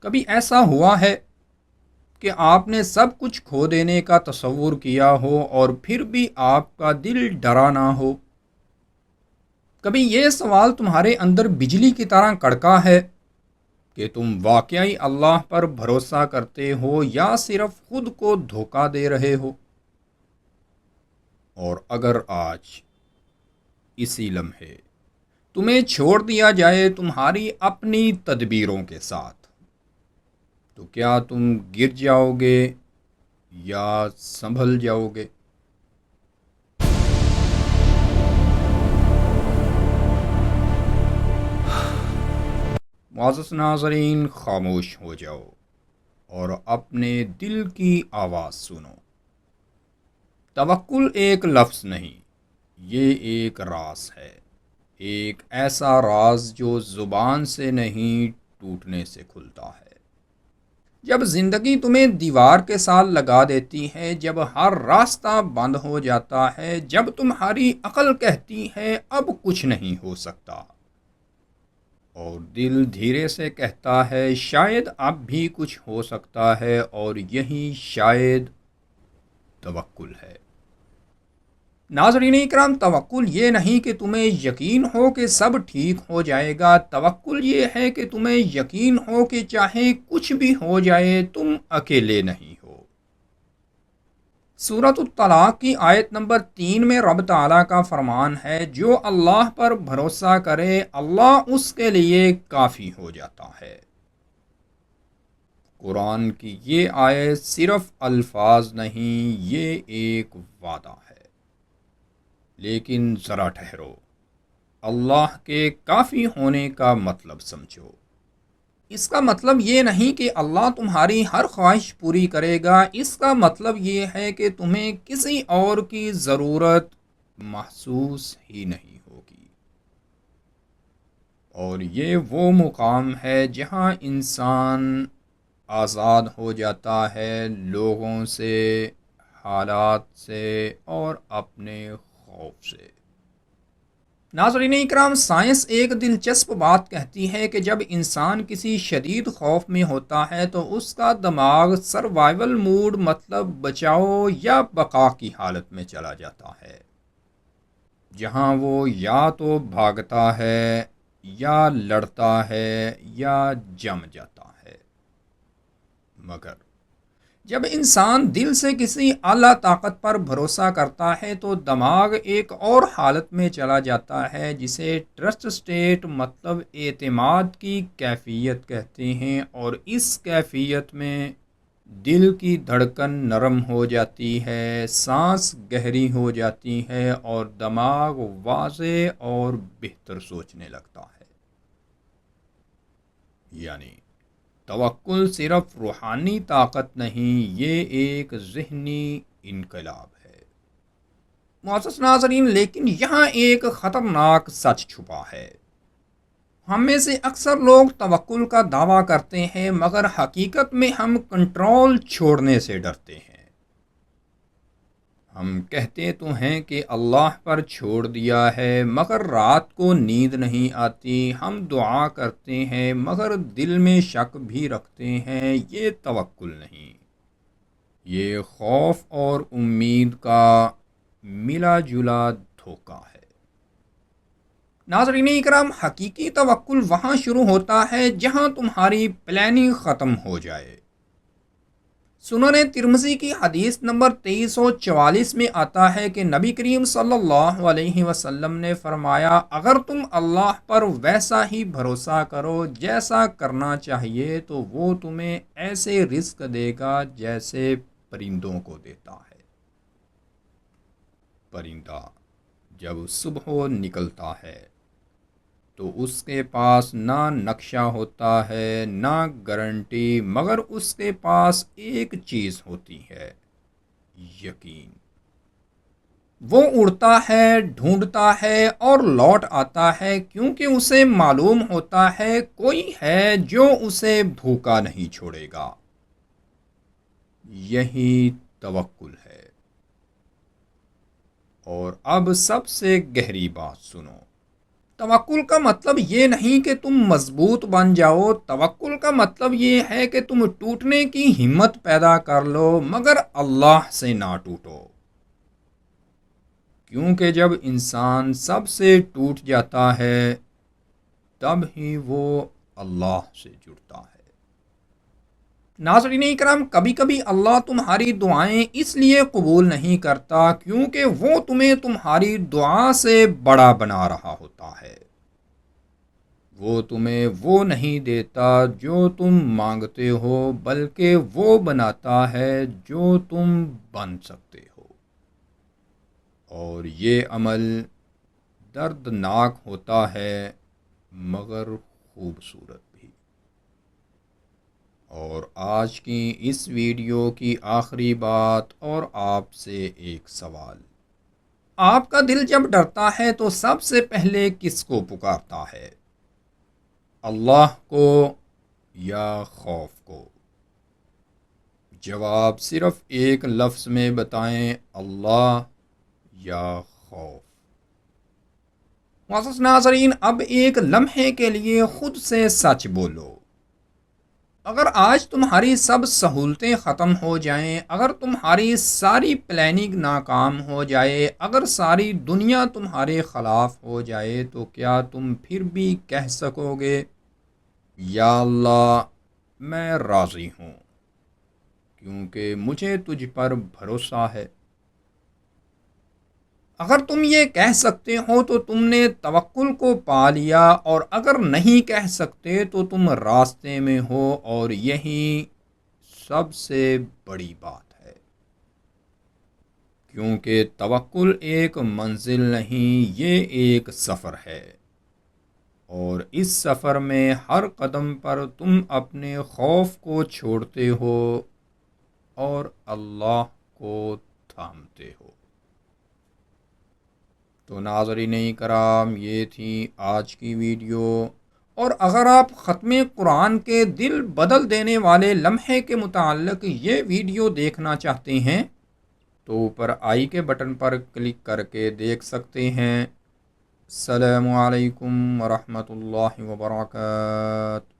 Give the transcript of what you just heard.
کبھی ایسا ہوا ہے کہ آپ نے سب کچھ کھو دینے کا تصور کیا ہو اور پھر بھی آپ کا دل ڈرا نہ ہو؟ کبھی یہ سوال تمہارے اندر بجلی کی طرح کڑکا ہے کہ تم واقعی اللہ پر بھروسہ کرتے ہو یا صرف خود کو دھوکہ دے رہے ہو؟ اور اگر آج اسی لمحے تمہیں چھوڑ دیا جائے تمہاری اپنی تدبیروں کے ساتھ، تو کیا تم گر جاؤ گے یا سنبھل جاؤ گے؟ معزز ناظرین، خاموش ہو جاؤ اور اپنے دل کی آواز سنو۔ توکل ایک لفظ نہیں، یہ ایک راز ہے، ایک ایسا راز جو زبان سے نہیں ٹوٹنے سے کھلتا ہے۔ جب زندگی تمہیں دیوار کے ساتھ لگا دیتی ہے، جب ہر راستہ بند ہو جاتا ہے، جب تمہاری عقل کہتی ہے اب کچھ نہیں ہو سکتا، اور دل دھیرے سے کہتا ہے شاید اب بھی کچھ ہو سکتا ہے، اور یہی شاید توکل ہے۔ ناظرین اکرام، توکل یہ نہیں کہ تمہیں یقین ہو کہ سب ٹھیک ہو جائے گا، توکل یہ ہے کہ تمہیں یقین ہو کہ چاہے کچھ بھی ہو جائے تم اکیلے نہیں ہو۔ سورۃ الطلاق کی آیت نمبر 3 میں رب تعالیٰ کا فرمان ہے، جو اللہ پر بھروسہ کرے اللہ اس کے لیے کافی ہو جاتا ہے۔ قرآن کی یہ آیت صرف الفاظ نہیں، یہ ایک وعدہ ہے۔ لیکن ذرا ٹھہرو، اللہ کے کافی ہونے کا مطلب سمجھو۔ اس کا مطلب یہ نہیں کہ اللہ تمہاری ہر خواہش پوری کرے گا، اس کا مطلب یہ ہے کہ تمہیں کسی اور کی ضرورت محسوس ہی نہیں ہوگی۔ اور یہ وہ مقام ہے جہاں انسان آزاد ہو جاتا ہے لوگوں سے، حالات سے اور اپنے خوف سے۔ ناظرین اکرام، سائنس ایک دلچسپ بات کہتی ہے کہ جب انسان کسی شدید خوف میں ہوتا ہے تو اس کا دماغ سروائیول موڈ، مطلب بچاؤ یا بقا کی حالت میں چلا جاتا ہے، جہاں وہ یا تو بھاگتا ہے یا لڑتا ہے یا جم جاتا ہے۔ مگر جب انسان دل سے کسی اعلیٰ طاقت پر بھروسہ کرتا ہے تو دماغ ایک اور حالت میں چلا جاتا ہے جسے ٹرسٹ سٹیٹ، مطلب اعتماد کی کیفیت کہتے ہیں، اور اس کیفیت میں دل کی دھڑکن نرم ہو جاتی ہے، سانس گہری ہو جاتی ہے اور دماغ واضح اور بہتر سوچنے لگتا ہے۔ یعنی توکل صرف روحانی طاقت نہیں، یہ ایک ذہنی انقلاب ہے۔ معزز ناظرین، لیکن یہاں ایک خطرناک سچ چھپا ہے۔ ہم میں سے اکثر لوگ توکل کا دعویٰ کرتے ہیں، مگر حقیقت میں ہم کنٹرول چھوڑنے سے ڈرتے ہیں۔ ہم کہتے تو ہیں کہ اللہ پر چھوڑ دیا ہے، مگر رات کو نیند نہیں آتی۔ ہم دعا کرتے ہیں مگر دل میں شک بھی رکھتے ہیں۔ یہ توکل نہیں، یہ خوف اور امید کا ملا جلا دھوکہ ہے۔ ناظرین اکرام، حقیقی توکل وہاں شروع ہوتا ہے جہاں تمہاری پلاننگ ختم ہو جائے۔ سنن ترمذی کی حدیث نمبر 2344 میں آتا ہے کہ نبی کریم صلی اللہ علیہ وسلم نے فرمایا، اگر تم اللہ پر ویسا ہی بھروسہ کرو جیسا کرنا چاہیے تو وہ تمہیں ایسے رزق دے گا جیسے پرندوں کو دیتا ہے۔ پرندہ جب صبح نکلتا ہے تو اس کے پاس نہ نقشہ ہوتا ہے نہ گارنٹی، مگر اس کے پاس ایک چیز ہوتی ہے، یقین۔ وہ اڑتا ہے، ڈھونڈتا ہے اور لوٹ آتا ہے، کیونکہ اسے معلوم ہوتا ہے کوئی ہے جو اسے بھوکا نہیں چھوڑے گا۔ یہی توکل ہے۔ اور اب سب سے گہری بات سنو، توکل کا مطلب یہ نہیں کہ تم مضبوط بن جاؤ، توکل کا مطلب یہ ہے کہ تم ٹوٹنے کی ہمت پیدا کر لو مگر اللہ سے نہ ٹوٹو، کیونکہ جب انسان سب سے ٹوٹ جاتا ہے تب ہی وہ اللہ سے جڑتا ہے۔ ناظرین اکرام، کبھی کبھی اللہ تمہاری دعائیں اس لیے قبول نہیں کرتا کیونکہ وہ تمہیں تمہاری دعا سے بڑا بنا رہا ہوتا ہے۔ وہ تمہیں وہ نہیں دیتا جو تم مانگتے ہو، بلکہ وہ بناتا ہے جو تم بن سکتے ہو، اور یہ عمل دردناک ہوتا ہے مگر خوبصورت بھی۔ اور آج کی اس ویڈیو کی آخری بات اور آپ سے ایک سوال، آپ کا دل جب ڈرتا ہے تو سب سے پہلے کس کو پکارتا ہے؟ اللہ کو یا خوف کو؟ جواب صرف ایک لفظ میں بتائیں، اللہ یا خوف۔ معزز ناظرین، اب ایک لمحے کے لیے خود سے سچ بولو۔ اگر آج تمہاری سب سہولتیں ختم ہو جائیں، اگر تمہاری ساری پلاننگ ناکام ہو جائے، اگر ساری دنیا تمہارے خلاف ہو جائے، تو کیا تم پھر بھی کہہ سکو گے یا اللہ میں راضی ہوں کیونکہ مجھے تجھ پر بھروسہ ہے؟ اگر تم یہ کہہ سکتے ہو تو تم نے توکل کو پا لیا، اور اگر نہیں کہہ سکتے تو تم راستے میں ہو، اور یہی سب سے بڑی بات ہے، کیونکہ توکل ایک منزل نہیں، یہ ایک سفر ہے، اور اس سفر میں ہر قدم پر تم اپنے خوف کو چھوڑتے ہو اور اللہ کو تھامتے ہو۔ تو ناظرین کرام، یہ تھی آج کی ویڈیو، اور اگر آپ ختم قرآن کے دل بدل دینے والے لمحے کے متعلق یہ ویڈیو دیکھنا چاہتے ہیں تو اوپر آئی کے بٹن پر کلک کر کے دیکھ سکتے ہیں۔ السلام علیکم ورحمۃ اللہ وبرکاتہ۔